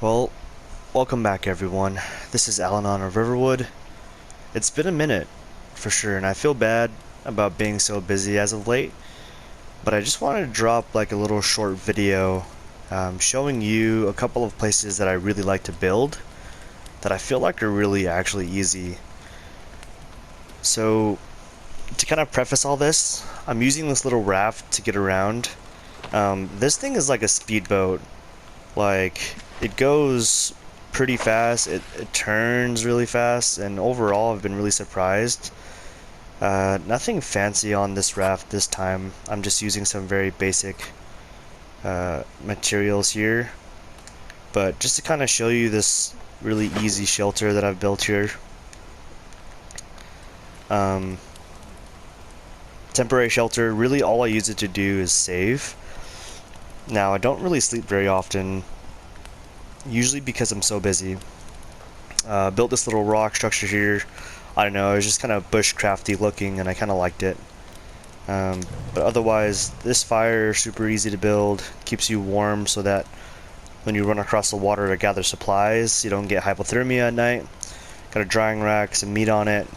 Well, welcome back everyone. This is Alan of Riverwood. It's been a minute, for sure, and I feel bad about being so busy as of late, but I just wanted to drop like a little short video showing you a couple of places that I really like to build that I feel like are really actually easy. So, to kind of preface all this, I'm using this little raft to get around. This thing is like a speedboat. Like, it goes pretty fast, it turns really fast, and overall I've been really surprised. Nothing fancy on this raft this time. I'm just using some very basic materials here. But just to kind of show you this really easy shelter that I've built here. Um, Temporary shelter, really all I use it to do is save. Now, I don't really sleep very often, usually because I'm so busy. Built this little rock structure here. I don't know, it was just kind of bushcrafty looking and I kind of liked it. But otherwise, this fire is super easy to build, keeps you warm so that when you run across the water to gather supplies, you don't get hypothermia at night. Got a drying rack, some meat on it,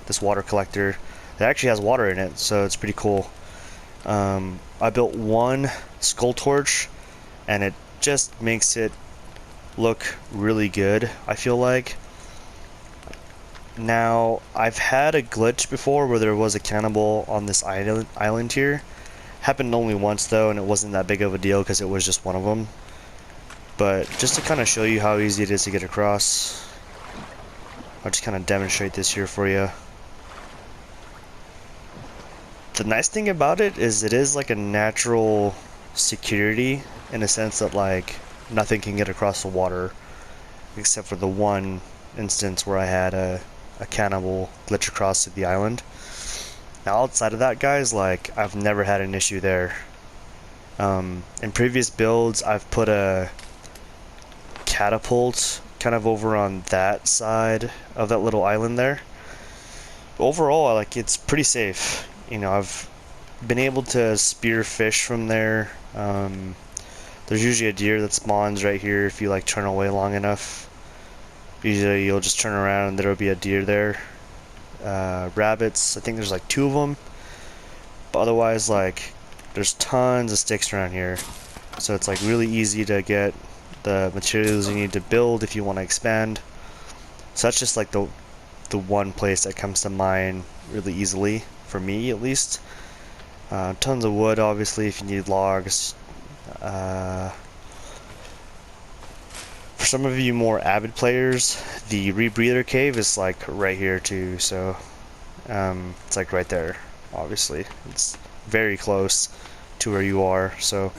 this water collector. It actually has water in it, so it's pretty cool. I built one skull torch, and it just makes it look really good, I feel like. Now, I've had a glitch before where there was a cannibal on this island here. Happened only once though, and it wasn't that big of a deal because it was just one of them. But just to kind of show you how easy it is to get across, I'll just kind of demonstrate this here for you. The nice thing about it is like a natural security in a sense that like nothing can get across the water except for the one instance where I had a cannibal glitch across to the island. Now outside of that, guys, like I've never had an issue there. In previous builds I've put a catapult kind of over on that side of that little island there. Overall, like it's pretty safe. You know, I've been able to spear fish from there. There's usually a deer that spawns right here if you like turn away long enough. Usually you'll just turn around and there'll be a deer there. Rabbits, I think there's like 2 of them. But otherwise, like, there's tons of sticks around here. So it's like really easy to get the materials you need to build if you want to expand. So that's just like the one place that comes to mind really easily, for me at least. Tons of wood, obviously, if you need logs. For some of you more avid players, the rebreather cave is like right here too, so it's like right there, obviously. It's very close to where you are, so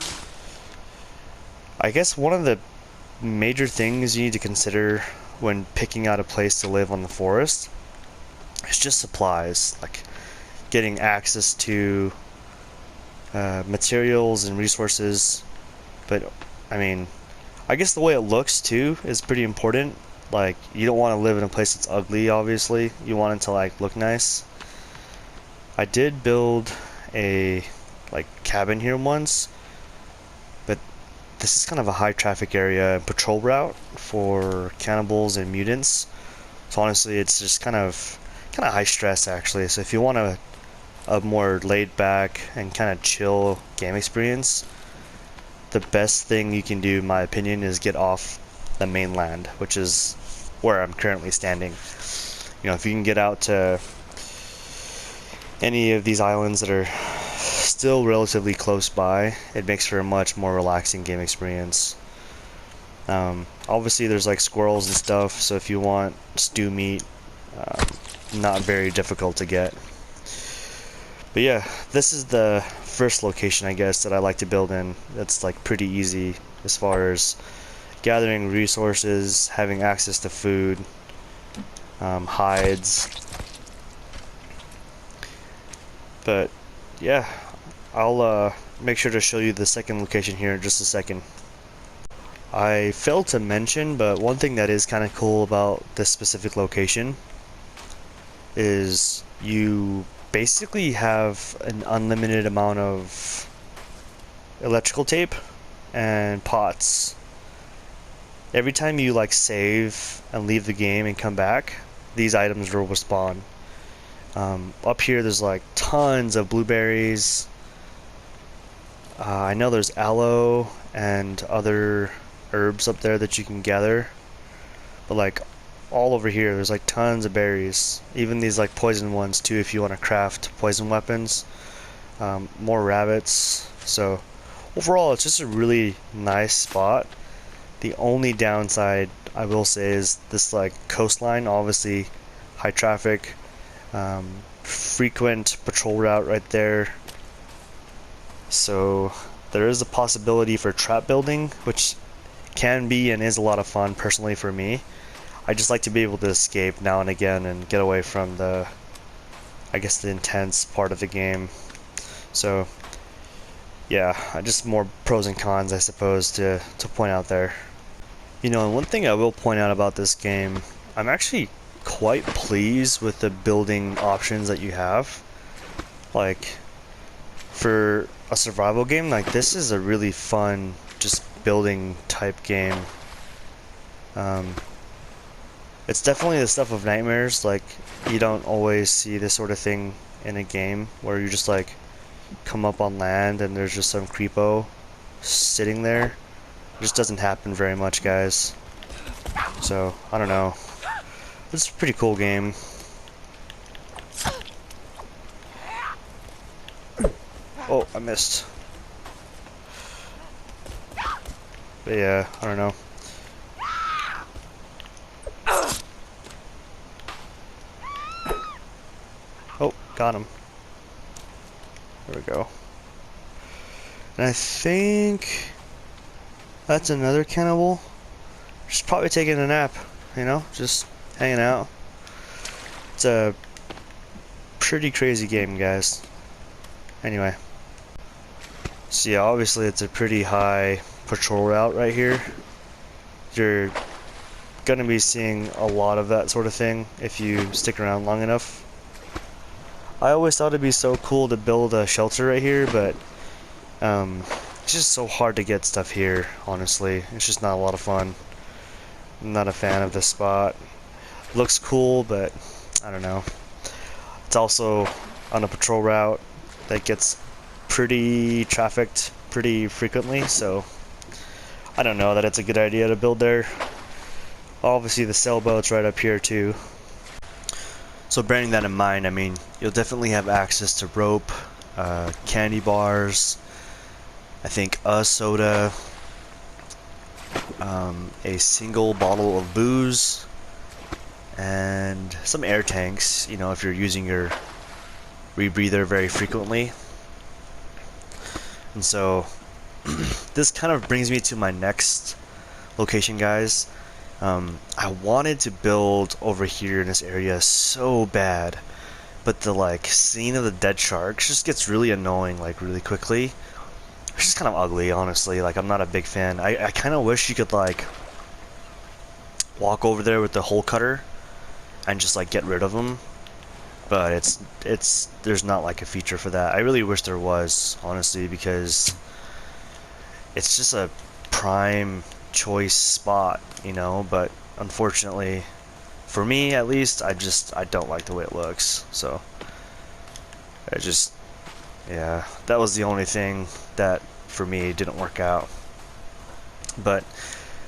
I guess one of the major things you need to consider when picking out a place to live on the forest is just supplies, like getting access to materials and resources. But I mean, I guess the way it looks too is pretty important. Like, you don't want to live in a place that's ugly, obviously. You want it to like look nice. I did build a like cabin here once, but this is kind of a high traffic area and patrol route for cannibals and mutants. So honestly, it's just kind of high stress actually. So if you want a more laid back and kind of chill game experience, the best thing you can do, in my opinion, is get off the mainland, which is where I'm currently standing. You know, if you can get out to any of these islands that are still relatively close by, it makes for a much more relaxing game experience. Obviously there's like squirrels and stuff, so if you want stew meat, not very difficult to get. But yeah, this is the first location, I guess, that I like to build in. That's like pretty easy as far as gathering resources, having access to food, hides. But yeah, I'll make sure to show you the second location here in just a second. I failed to mention, but one thing that is kind of cool about this specific location is you basically have an unlimited amount of electrical tape and pots. every time you like save and leave the game and come back, these items will respawn. Up here there's like tons of blueberries. I know there's aloe and other herbs up there that you can gather, but like all over here there's like tons of berries, even these like poison ones too if you want to craft poison weapons. More rabbits. So overall it's just a really nice spot. The only downside I will say is this like coastline, obviously high traffic, frequent patrol route right there. So there is a possibility for trap building, which can be and is a lot of fun personally for me. I just like to be able to escape now and again and get away from the, I guess, the intense part of the game. So yeah, just more pros and cons I suppose to point out there. You know, and one thing I will point out about this game, I'm actually quite pleased with the building options that you have. Like, for a survival game like this is a really fun just building type game. It's definitely the stuff of nightmares. Like, you don't always see this sort of thing in a game where you just like come up on land and there's just some creepo sitting there. It just doesn't happen very much, guys. So I don't know, it's a pretty cool game. Oh, I missed. But yeah, I don't know. Oh, got him. There we go. And I think that's another cannibal. Just probably taking a nap, you know, just hanging out. It's a pretty crazy game, guys. Anyway. So yeah, obviously it's a pretty high patrol route right here. You're gonna be seeing a lot of that sort of thing if you stick around long enough. I always thought it'd be so cool to build a shelter right here, but it's just so hard to get stuff here, honestly. It's just not a lot of fun. I'm not a fan of this spot. Looks cool, but I don't know. It's also on a patrol route that gets pretty trafficked pretty frequently, so I don't know that it's a good idea to build there. Obviously the sailboat's right up here too. So bearing that in mind, I mean, you'll definitely have access to rope, candy bars, I think a soda, a single bottle of booze, and some air tanks, you know, if you're using your rebreather very frequently. And so this kind of brings me to my next location, guys. I wanted to build over here in this area so bad, but the like scene of the dead sharks just gets really annoying like really quickly. It's just kind of ugly, honestly. Like, I'm not a big fan. I kind of wish you could like walk over there with the hole cutter and just like get rid of them, but it's there's not like a feature for that. I really wish there was, honestly, because it's just a prime choice spot, you know, but unfortunately for me at least, I don't like the way it looks. So I just, yeah, that was the only thing that for me didn't work out. But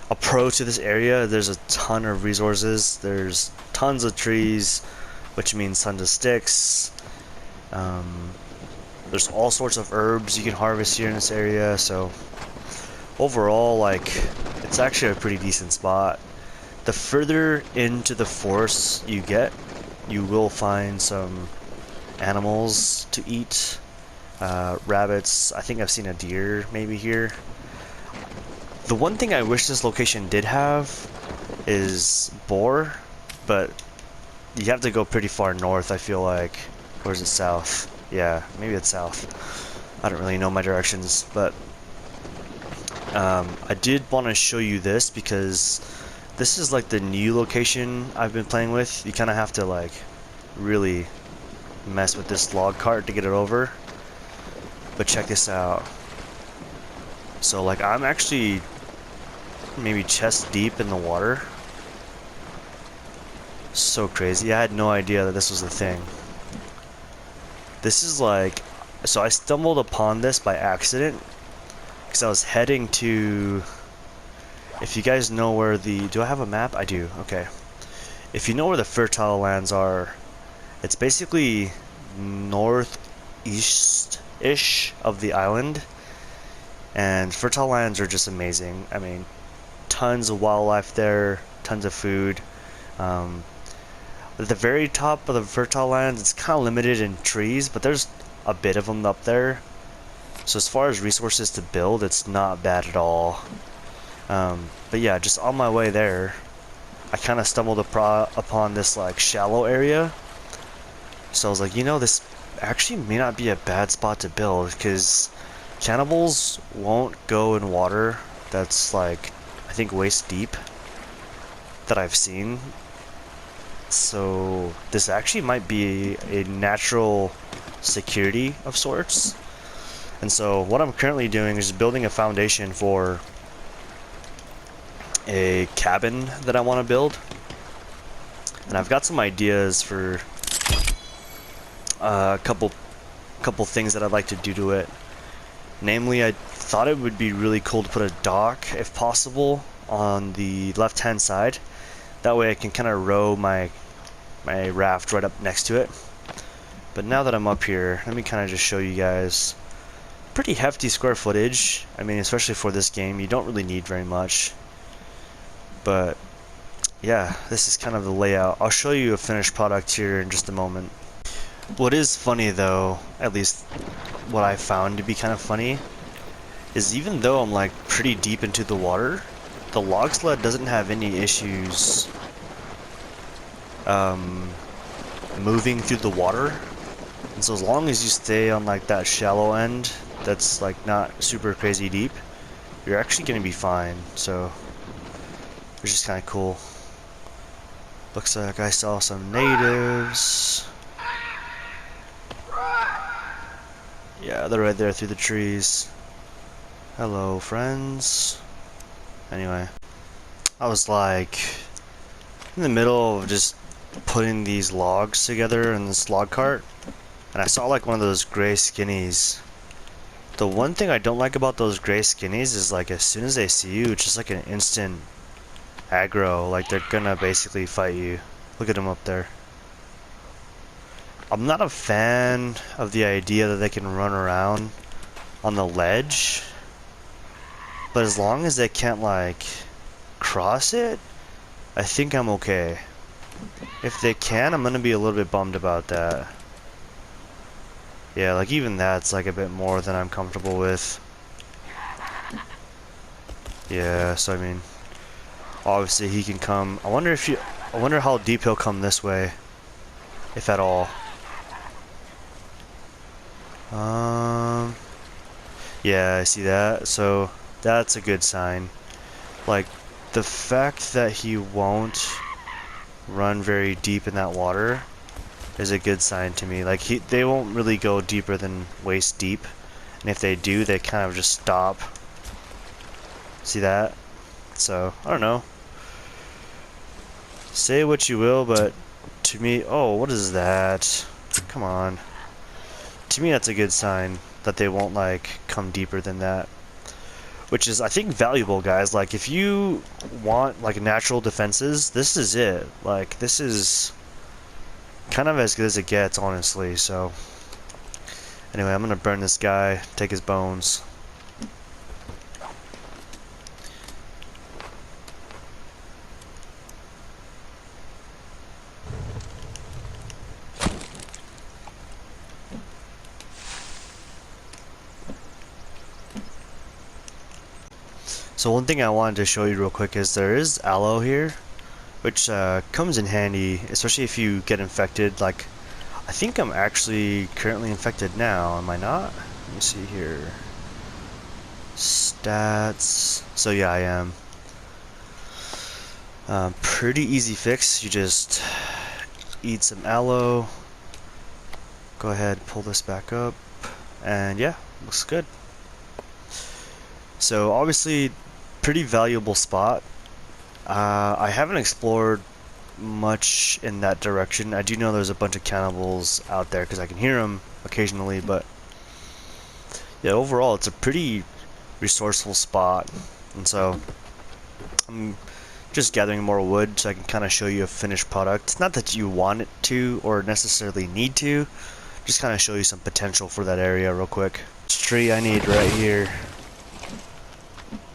a pro to this area, there's a ton of resources. There's tons of trees, which means tons of sticks. There's all sorts of herbs you can harvest here in this area, so overall, like, it's actually a pretty decent spot. The further into the forest you get, you will find some animals to eat. Rabbits. I think I've seen a deer maybe here. The one thing I wish this location did have is boar, but you have to go pretty far north, I feel like. Or is it south? Yeah, maybe it's south. I don't really know my directions, but I did want to show you this because this is like the new location I've been playing with. You kind of have to like really mess with this log cart to get it over. But check this out. So like I'm actually maybe chest deep in the water. So crazy. I had no idea that this was a thing. This is like, so I stumbled upon this by accident because I was heading to, if you guys know where the, do I have a map? I do. Okay. If you know where the fertile lands are, it's basically northeast-ish of the island, and fertile lands are just amazing. I mean, tons of wildlife there, tons of food. At the very top of the fertile lands, it's kind of limited in trees, but there's a bit of them up there. So as far as resources to build, it's not bad at all. But yeah, just on my way there, I kind of stumbled upon this like shallow area. So I was like, you know, this actually may not be a bad spot to build, because cannibals won't go in water that's like, I think, waist deep that I've seen. So this actually might be a natural security of sorts. And so what I'm currently doing is building a foundation for a cabin that I want to build. And I've got some ideas for a couple things that I'd like to do to it. Namely, I thought it would be really cool to put a dock, if possible, on the left-hand side. That way I can kind of row my raft right up next to it. But now that I'm up here, let me kind of just show you guys. Pretty hefty square footage. I mean, especially for this game, you don't really need very much. But yeah, this is kind of the layout. I'll show you a finished product here in just a moment. What is funny though, at least what I found to be kind of funny, is even though I'm like pretty deep into the water, the log sled doesn't have any issues moving through the water. And so as long as you stay on like that shallow end that's like not super crazy deep, you're actually gonna be fine. So it's just kind of cool. Looks like I saw some natives. Yeah, they're right there through the trees. Hello, friends. Anyway, I was like in the middle of just putting these logs together in this log cart, and I saw like one of those gray skinnies. The one thing I don't like about those gray skinnies is like as soon as they see you, it's just like an instant aggro. Like they're gonna basically fight you. Look at them up there. I'm not a fan of the idea that they can run around on the ledge, but as long as they can't like cross it, I think I'm okay. If they can, I'm gonna be a little bit bummed about that. Yeah, like even that's like a bit more than I'm comfortable with. Yeah, so I mean, obviously he can come. I wonder how deep he'll come this way, if at all. Yeah, I see that. So that's a good sign. Like the fact that he won't run very deep in that water is a good sign to me. Like they won't really go deeper than waist deep, and if they do, they kind of just stop. See that? So I don't know. Say what you will, but to me, oh, what is that? Come on. To me, that's a good sign that they won't like come deeper than that. Which is, I think, valuable, guys. Like, if you want like natural defenses, this is it. Like, this is kind of as good as it gets, honestly. So, anyway, I'm gonna burn this guy, take his bones. So one thing I wanted to show you real quick is there is aloe here, which comes in handy, especially if you get infected. Like, I think I'm actually currently infected now, am I not? Let me see here. Stats. So yeah, I am. Pretty easy fix. You just eat some aloe. Go ahead, pull this back up, and yeah, looks good. So obviously pretty valuable spot. I haven't explored much in that direction. I do know there's a bunch of cannibals out there because I can hear them occasionally, but yeah, overall it's a pretty resourceful spot. And so I'm just gathering more wood so I can kind of show you a finished product. It's not that you want it to or necessarily need to, just kind of show you some potential for that area real quick. This tree I need right here,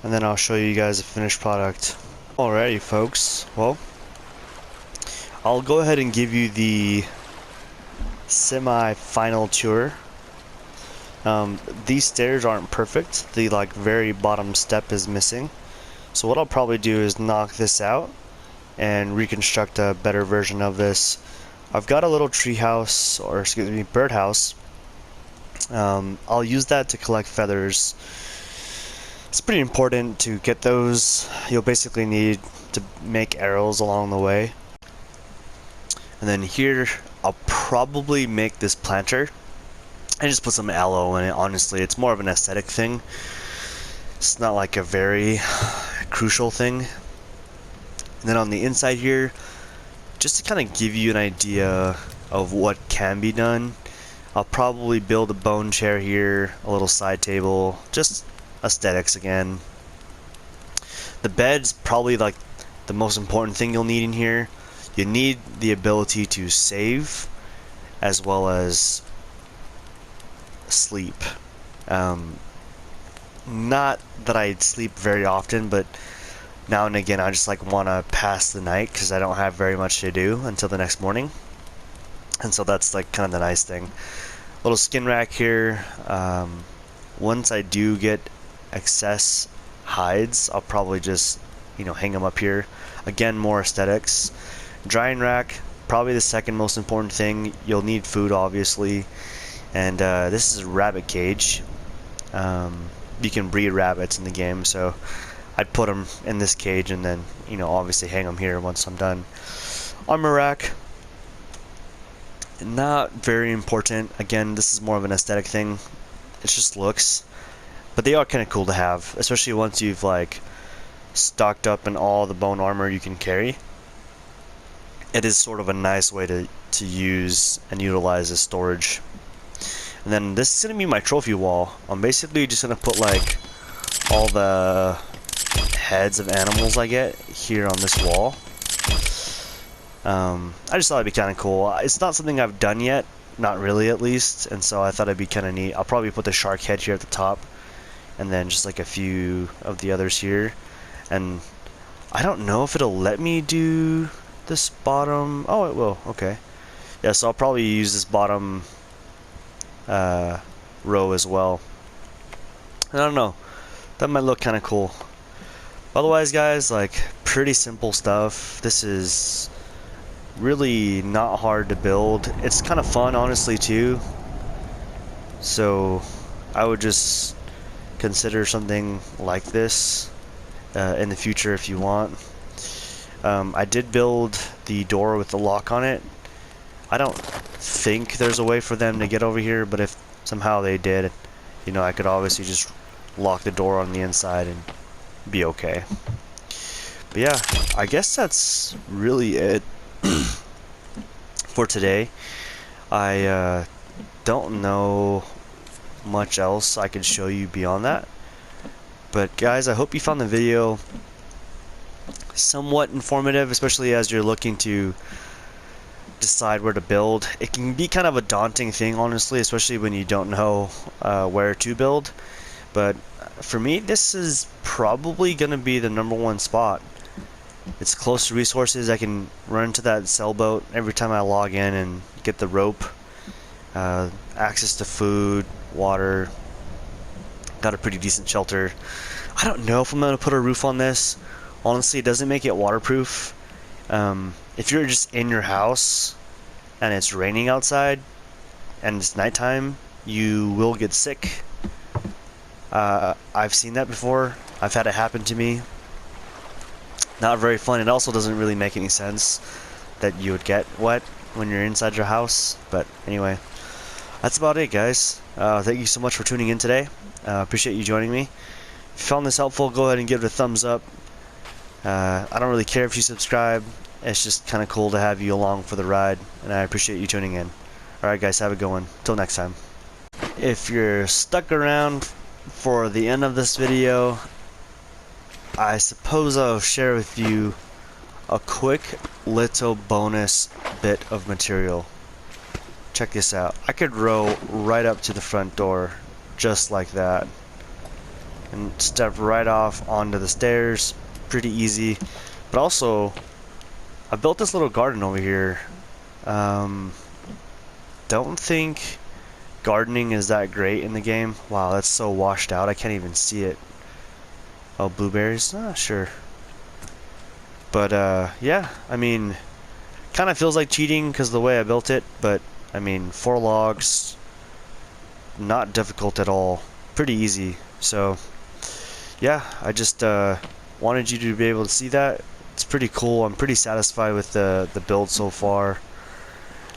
and then I'll show you guys a finished product. Alrighty folks, well, I'll go ahead and give you the semi-final tour. These stairs aren't perfect. The like very bottom step is missing. So what I'll probably do is knock this out and reconstruct a better version of this. I've got a little tree house, or excuse me, birdhouse. I'll use that to collect feathers. It's pretty important to get those. You'll basically need to make arrows along the way. And then here, I'll probably make this planter. I just put some aloe in it, honestly. It's more of an aesthetic thing. It's not like a very crucial thing. And then on the inside here, just to kind of give you an idea of what can be done, I'll probably build a bone chair here, a little side table, just aesthetics again. The bed's probably like the most important thing you'll need in here. You need the ability to save as well as sleep. Not that I sleep very often, but now and again I just like want to pass the night because I don't have very much to do until the next morning, and so that's like kind of the nice thing. Little skin rack here. Once I do get excess hides, I'll probably just hang them up here. Again, more aesthetics. Drying rack, probably the second most important thing. You'll need food obviously, and this is a rabbit cage. You can breed rabbits in the game, so I'd put them in this cage and then obviously hang them here once I'm done. Armor rack, not very important. Again, this is more of an aesthetic thing. It just looks, but they are kind of cool to have, especially once you've like stocked up in all the bone armor you can carry. It is sort of a nice way to use and utilize as storage. And then this is gonna be my trophy wall. I'm basically just gonna put like all the heads of animals I get here on this wall. I just thought it'd be kind of cool. It's not something I've done yet, not really at least, and so I thought it'd be kind of neat. I'll probably put the shark head here at the top, and then just like a few of the others here. And I don't know if it'll let me do this bottom. Oh, it will. Okay. Yeah, so I'll probably use this bottom row as well. I don't know. That might look kind of cool. Otherwise, guys, like pretty simple stuff. This is really not hard to build. It's kind of fun, honestly, too. So I would just consider something like this in the future if you want. I did build the door with the lock on it. I don't think there's a way for them to get over here, but if somehow they did, I could obviously just lock the door on the inside and be okay. But yeah, I guess that's really it for today. I don't know much else I could show you beyond that. But guys, I hope you found the video somewhat informative, especially as you're looking to decide where to build. It can be kind of a daunting thing, honestly, especially when you don't know where to build. But for me, this is probably going to be the #1 spot. It's close to resources. I can run to that sailboat every time I log in and get the rope. Access to food, water. Got a pretty decent shelter. I don't know if I'm going to put a roof on this. Honestly, it doesn't make it waterproof. If you're just in your house and it's raining outside and it's nighttime, you will get sick. I've seen that before. I've had it happen to me. Not very fun. It also doesn't really make any sense that you would get wet when you're inside your house. But anyway, that's about it, guys. Thank you so much for tuning in today. Appreciate you joining me. If you found this helpful, go ahead and give it a thumbs up. I don't really care if you subscribe. It's just kind of cool to have you along for the ride, and I appreciate you tuning in. Alright guys, have a good one. Till next time. If you're stuck around for the end of this video, I suppose I'll share with you a quick little bonus bit of material. Check this out. I could row right up to the front door just like that and step right off onto the stairs. Pretty easy. But also, I built this little garden over here. Don't think gardening is that great in the game. Wow, that's so washed out. I can't even see it. Oh, blueberries? Sure. But yeah, I mean, kind of feels like cheating because of the way I built it, but I mean, 4 logs, not difficult at all, pretty easy. So yeah, I just wanted you to be able to see that. It's pretty cool. I'm pretty satisfied with the build so far,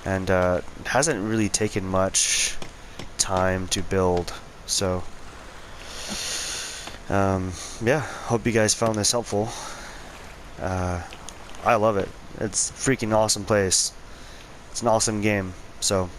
and it hasn't really taken much time to build. So yeah, hope you guys found this helpful. I love it. It's a freaking awesome place. It's an awesome game. So